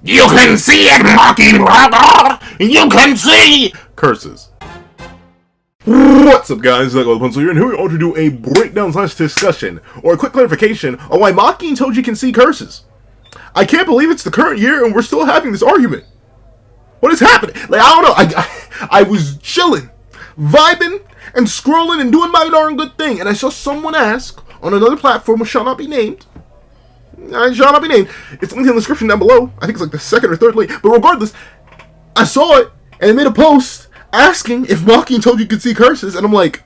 You can see it, Maki, brother! You can see! Curses. What's up, guys? Zach with the Pencil here, and here we are to do a breakdown / discussion, or a quick clarification on why Maki and Toji can see curses. I can't believe it's the current year and we're still having this argument. What is happening? Like, I don't know. I was chilling, vibing, and scrolling and doing my darn good thing, and I saw someone ask on another platform which shall not be named. It's linked in the description down below. I think it's like the second or third link. But regardless, I saw it and it made a post asking if Maki and Toji could see curses, and I'm like,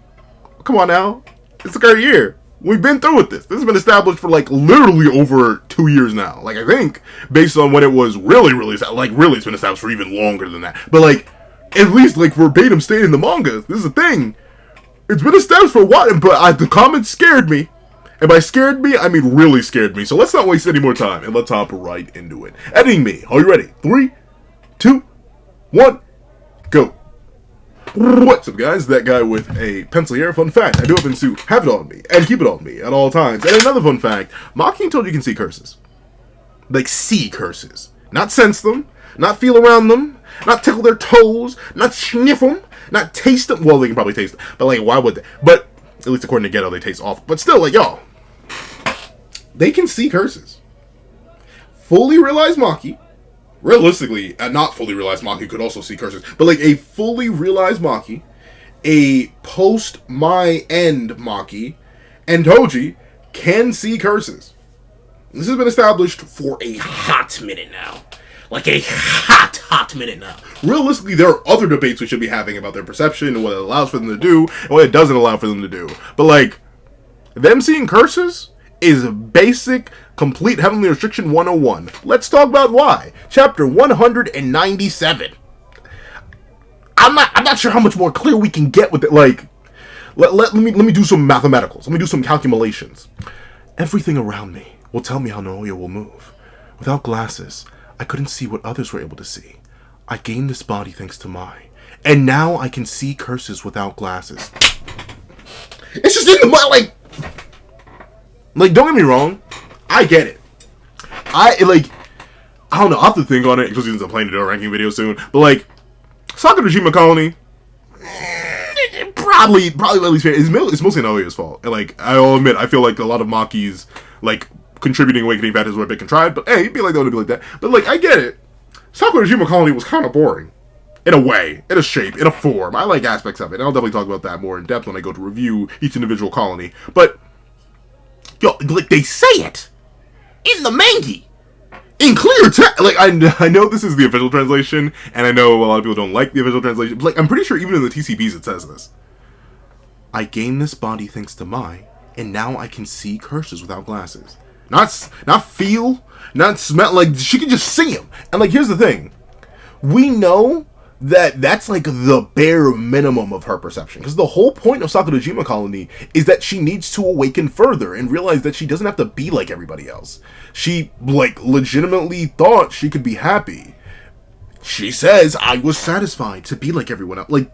come on now, it's the current year. We've been through with this. This has been established for like literally over 2 years now. Like, I think based on when it was really it's been established for even longer than that. But like, at least like verbatim stated in the manga, this is a thing. It's been established for a while, but the comments scared me. And by scared me, I mean really scared me. So let's not waste any more time and let's hop right into it. Editing me. Are you ready? 3, 2, 1, go. What's up, guys? That guy with a pencil here. Fun fact, I do happen to have it on me and keep it on me at all times. And another fun fact, Maki and Toji can see curses. Like, see curses. Not sense them, not feel around them, not tickle their toes, not sniff them, not taste them. Well, they can probably taste them, but like, why would they? But, at least according to Ghetto, they taste awful. But still, like, y'all, they can see curses. Fully realized Maki. Realistically, a not fully realized Maki could also see curses. But like a fully realized Maki, a post-my-end Maki, and Toji can see curses. This has been established for a hot minute now. Like a hot minute now. Realistically, there are other debates we should be having about their perception and what it allows for them to do and what it doesn't allow for them to do. But like, them seeing curses is basic, complete Heavenly Restriction 101. Let's talk about why. Chapter 197. I'm not sure how much more clear we can get with it. Like, let me do some mathematicals. Let me do some calculations. Everything around me will tell me how Naoya will move. Without glasses, I couldn't see what others were able to see. I gained this body thanks to Mai, and now I can see curses without glasses. It's just in the mind, like, don't get me wrong, I get it. I don't know, I'll have to think on it, especially since I'm planning to do a ranking video soon, but like, Sakurajima Colony, probably at least fair. It's mostly Naoya's fault. And like, I'll admit, I feel like a lot of Maki's, like, contributing awakening factors were a bit contrived, but hey, it'd be like that, would be like that. But like, I get it. Sakurajima Colony was kind of boring. In a way, in a shape, in a form. I like aspects of it, and I'll definitely talk about that more in depth when I go to review each individual colony. But yo, like, they say it in the manga in clear text. Like, I know this is the official translation, and I know a lot of people don't like the official translation, but like, I'm pretty sure even in the TCBs it says this. I gained this body thanks to Mai, and now I can see curses without glasses. Not feel, not smell. Like, she can just see them. And like, here's the thing: we know that that's like the bare minimum of her perception, because the whole point of Sakurajima Colony is that she needs to awaken further and realize that she doesn't have to be like everybody else. She like legitimately thought she could be happy. She says, I was satisfied to be like everyone else, like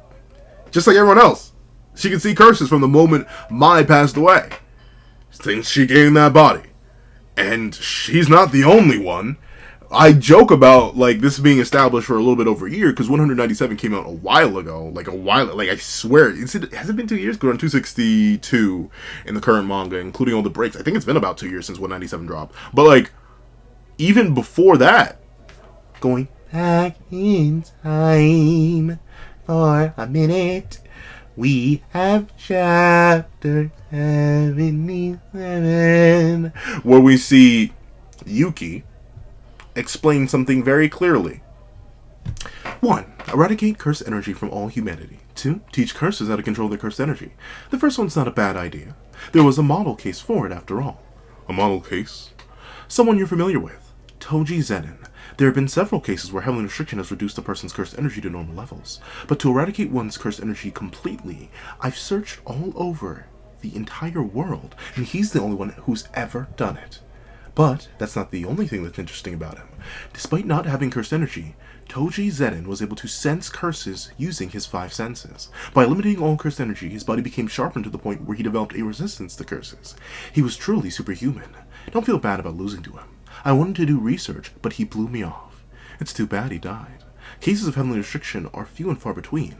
just like everyone else. She could see curses from the moment Mai passed away, since she gained that body, and she's not the only one. I joke about, like, this being established for a little bit over a year, because 197 came out a while ago. Like, I swear, has it been 2 years? We're on 262 in the current manga, including all the breaks. I think it's been about 2 years since 197 dropped. But, like, even before that, going back in time for a minute, we have chapter 77, where we see Yuki explain something very clearly. 1. Eradicate cursed energy from all humanity. 2. Teach curses how to control their cursed energy. The first one's not a bad idea. There was a model case for it, after all. A model case? Someone you're familiar with. Toji Zenin. There have been several cases where Heavenly Restriction has reduced a person's cursed energy to normal levels. But to eradicate one's cursed energy completely, I've searched all over the entire world, and he's the only one who's ever done it. But that's not the only thing that's interesting about him. Despite not having cursed energy, Toji Zenin was able to sense curses using his 5 senses. By eliminating all cursed energy, his body became sharpened to the point where he developed a resistance to curses. He was truly superhuman. Don't feel bad about losing to him. I wanted to do research, but he blew me off. It's too bad he died. Cases of heavenly restriction are few and far between,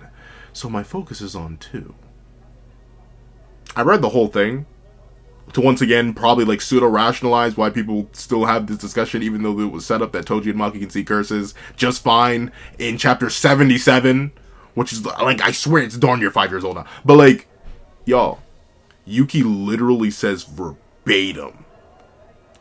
so my focus is on 2. I read the whole thing to once again probably like pseudo-rationalize why people still have this discussion, even though it was set up that Toji and Maki can see curses just fine in chapter 77, which is like, I swear it's darn near 5 years old now. But like, y'all, Yuki literally says verbatim,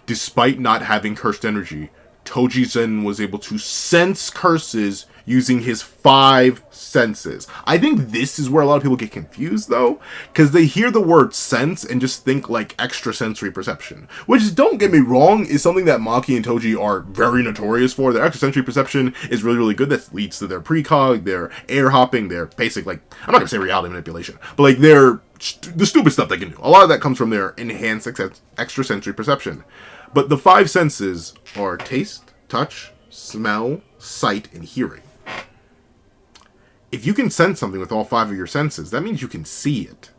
despite not having cursed energy, Toji-sen was able to sense curses using his 5 senses. I think this is where a lot of people get confused, though, because they hear the word sense and just think like extrasensory perception, which, don't get me wrong, is something that Maki and Toji are very notorious for. Their extrasensory perception is really, really good. That leads to their precog, their air hopping, their basic, like, I'm not going to say reality manipulation, but like the stupid stuff they can do. A lot of that comes from their enhanced extrasensory perception. But the 5 senses are taste, touch, smell, sight, and hearing. If you can sense something with all 5 of your senses, that means you can see it.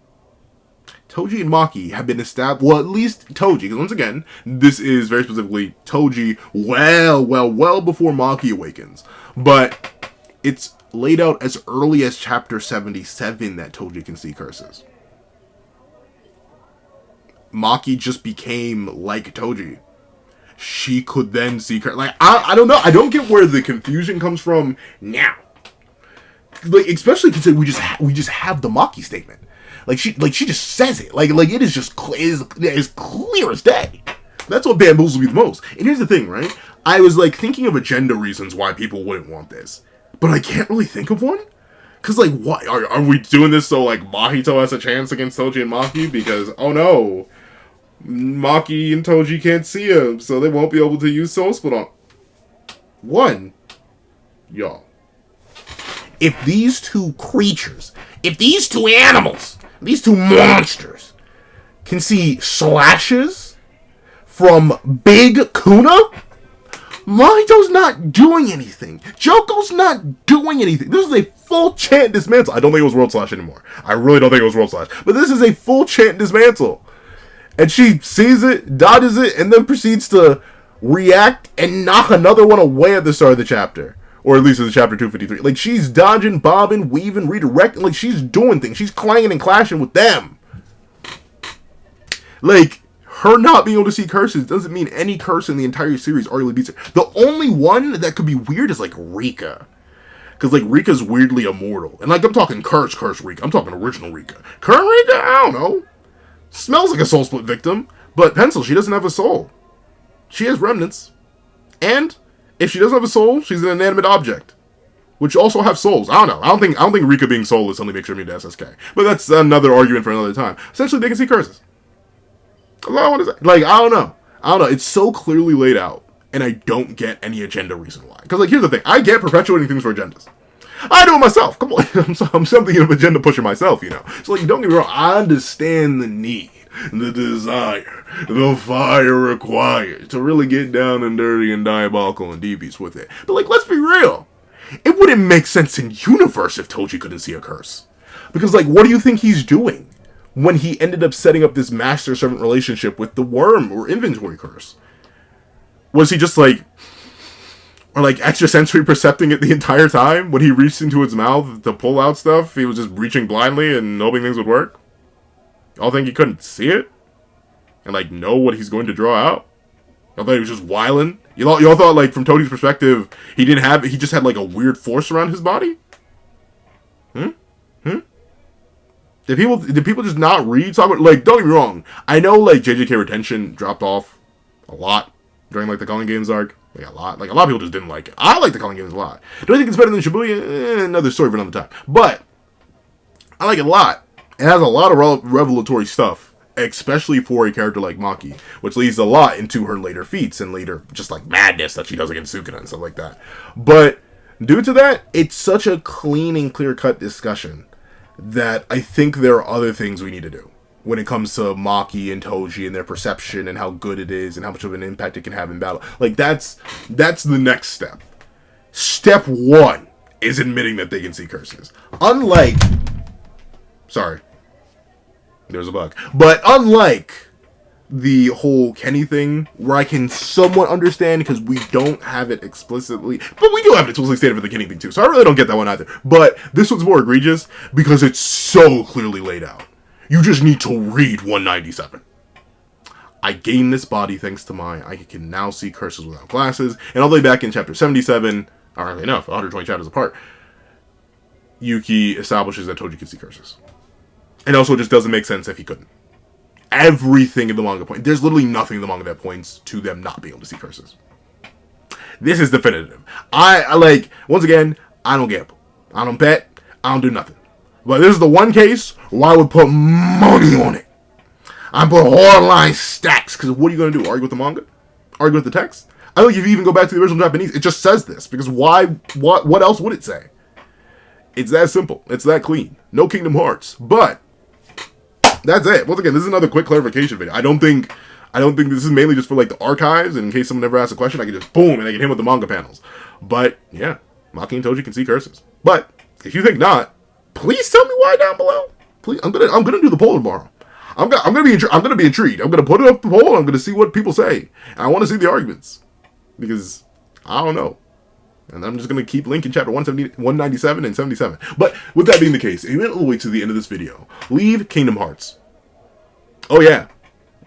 Toji and Maki have been established, well, at least Toji, because once again, this is very specifically Toji well before Maki awakens. But it's laid out as early as chapter 77 that Toji can see curses. Maki just became like Toji. She could then see curses. Like, I don't know. I don't get where the confusion comes from now. Like, especially considering we just have the Maki statement. Like she just says it. Like it is just as clear as day. That's what bamboozles me the most. And here's the thing, right? I was like thinking of agenda reasons why people wouldn't want this, but I can't really think of one. Cause like, what are we doing this so like Mahito has a chance against Toji and Maki? Because oh no, Maki and Toji can't see him, so they won't be able to use Soul Split on one. Y'all, if these 2 creatures, if these 2 animals, these 2 monsters can see slashes from Big Kuna, Mahito's not doing anything. Joko's not doing anything. This is a full chant dismantle. I don't think it was World Slash anymore. I really don't think it was World Slash. But this is a full chant dismantle. And she sees it, dodges it, and then proceeds to react and knock another one away at the start of the chapter. Or at least it's chapter 253. Like, she's dodging, bobbing, weaving, redirecting. Like, she's doing things. She's clanging and clashing with them. Like, her not being able to see curses doesn't mean any curse in the entire series arguably beats her. The only one that could be weird is, like, Rika. Because, like, Rika's weirdly immortal. And, like, I'm talking curse Rika. I'm talking original Rika. Current Rika? I don't know. Smells like a soul split victim. But Pencil, she doesn't have a soul. She has remnants. And if she doesn't have a soul, she's an inanimate object, which also have souls. I don't know. I don't think Rika being soulless only makes her immune to SSK. But that's another argument for another time. Essentially, they can see curses. What is that? Like, I don't know. It's so clearly laid out, and I don't get any agenda reason why. Because, like, here's the thing. I get perpetuating things for agendas. I do it myself. Come on. I'm something of an agenda pusher myself, you know. So, like, don't get me wrong. I understand the need, the desire, the fire required to really get down and dirty and diabolical and devious with it. But, like, let's be real. It wouldn't make sense in universe if Toji couldn't see a curse. Because, like, what do you think he's doing when he ended up setting up this master-servant relationship with the worm or inventory curse? Was he just, like, or, like, extrasensory percepting it the entire time? When he reached into his mouth to pull out stuff, he was just reaching blindly and hoping things would work? Y'all think he couldn't see it? And, like, know what he's going to draw out? Y'all thought he was just wildin'? Y'all thought, like, from Toji's perspective, he just had, like, a weird force around his body? Did people just not read? Like, don't get me wrong. I know, like, JJK retention dropped off a lot during, like, the Calling Games arc. Like, a lot. Like, a lot of people just didn't like it. I like the Calling Games a lot. Do I think it's better than Shibuya? Another story for another time. But I like it a lot. It has a lot of revelatory stuff, especially for a character like Maki, which leads a lot into her later feats and later just, like, madness that she does against Sukuna and stuff like that. But due to that, it's such a clean and clear-cut discussion that I think there are other things we need to do when it comes to Maki and Toji and their perception and how good it is and how much of an impact it can have in battle. Like, that's the next step. Step 1 is admitting that they can see curses. Sorry, there's a bug. But unlike the whole Kenny thing, where I can somewhat understand because we don't have it explicitly, but we do have it explicitly stated for the Kenny thing too, so I really don't get that one either. But this one's more egregious because it's so clearly laid out. You just need to read 197. I gained this body thanks to I can now see curses without glasses, and all the way back in chapter 77, ironically enough, 120 chapters apart, Yuki establishes that Toji can see curses. And also it just doesn't make sense if he couldn't. Everything in the manga point. There's literally nothing in the manga that points to them not being able to see curses. This is definitive. I like, once again, I don't gamble. I don't bet. I don't do nothing. But this is the one case where I would put money on it. I put hardline stacks. Because what are you going to do? Argue with the manga? Argue with the text? I think if you even go back to the original Japanese, it just says this. Because why? What else would it say? It's that simple. It's that clean. No Kingdom Hearts. But that's it. Once again, this is another quick clarification video. I don't think this is mainly just for like the archives, and in case someone ever asks a question, I can just boom and I can hit him with the manga panels. But yeah, Maki and Toji can see curses. But if you think not, please tell me why down below. Please, I'm gonna do the poll tomorrow. I'm gonna be intrigued. I'm gonna put it up the poll. I'm gonna see what people say, and I want to see the arguments because I don't know. And I'm just going to keep linking chapter 197 and 77. But with that being the case, if you went all the way to the end of this video, leave Kingdom Hearts. Oh yeah.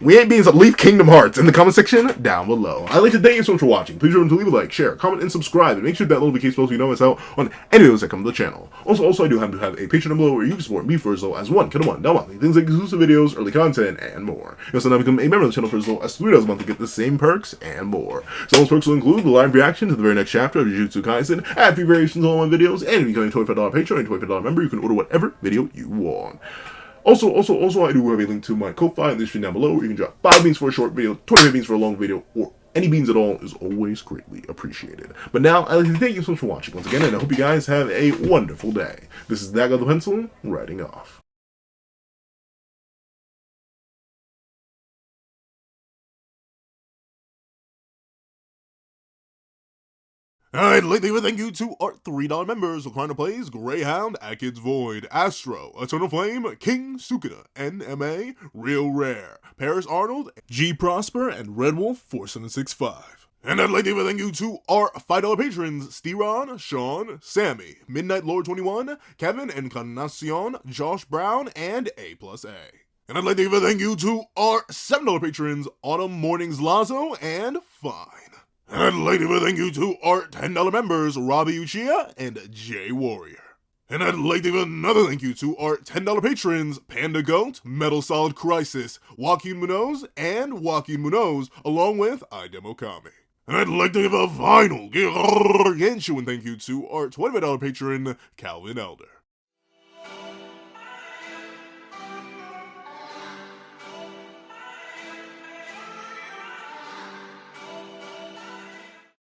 We ain't being leave Kingdom Hearts in the comment section down below. I'd like to thank you so much for watching. Please remember to leave a like, share, comment, and subscribe. And make sure that notification bell so you don't miss out on any videos that come to the channel. Also, I do happen to have a Patreon down below where you can support me for as low as $1 monthly. Things like exclusive videos, early content, and more. You also now become a member of the channel for as low as $3 a month to get the same perks and more. Some of those perks will include the live reaction to the very next chapter of Jujutsu Kaisen, ad-free variations on my videos, and if you become a $25 Patreon and $25 member, you can order whatever video you want. Also, I do have a link to my Ko-Fi in the description down below where you can drop 5 beans for a short video, 25 beans for a long video, or any beans at all is always greatly appreciated. But now, I'd like to thank you so much for watching once again, and I hope you guys have a wonderful day. This is That Guy with the Pencil, writing off. I'd like to give a thank you to our $3 members who currently plays Greyhound, Akids Void, Astro, Eternal Flame, King Sukuna, NMA, Real Rare, Paris Arnold, G Prosper, and Red Wolf 4765. And I'd like to give a thank you to our $5 patrons, Steron, Sean, Sammy, Midnight Lord 21, Kevin Encarnacion, Josh Brown, and A+A. And I'd like to give a thank you to our $7 patrons, Autumn Mornings Lazo and Fine. And I'd like to give a thank you to our $10 members, Robbie Uchiha and Jay Warrior. And I'd like to give another thank you to our $10 patrons, Panda Goat, Metal Solid Crisis, Joaquin Munoz, and Joaquin Munoz, along with Idemokami. And I'd like to give a final gargantuan thank you to our $25 patron, Calvin Elder.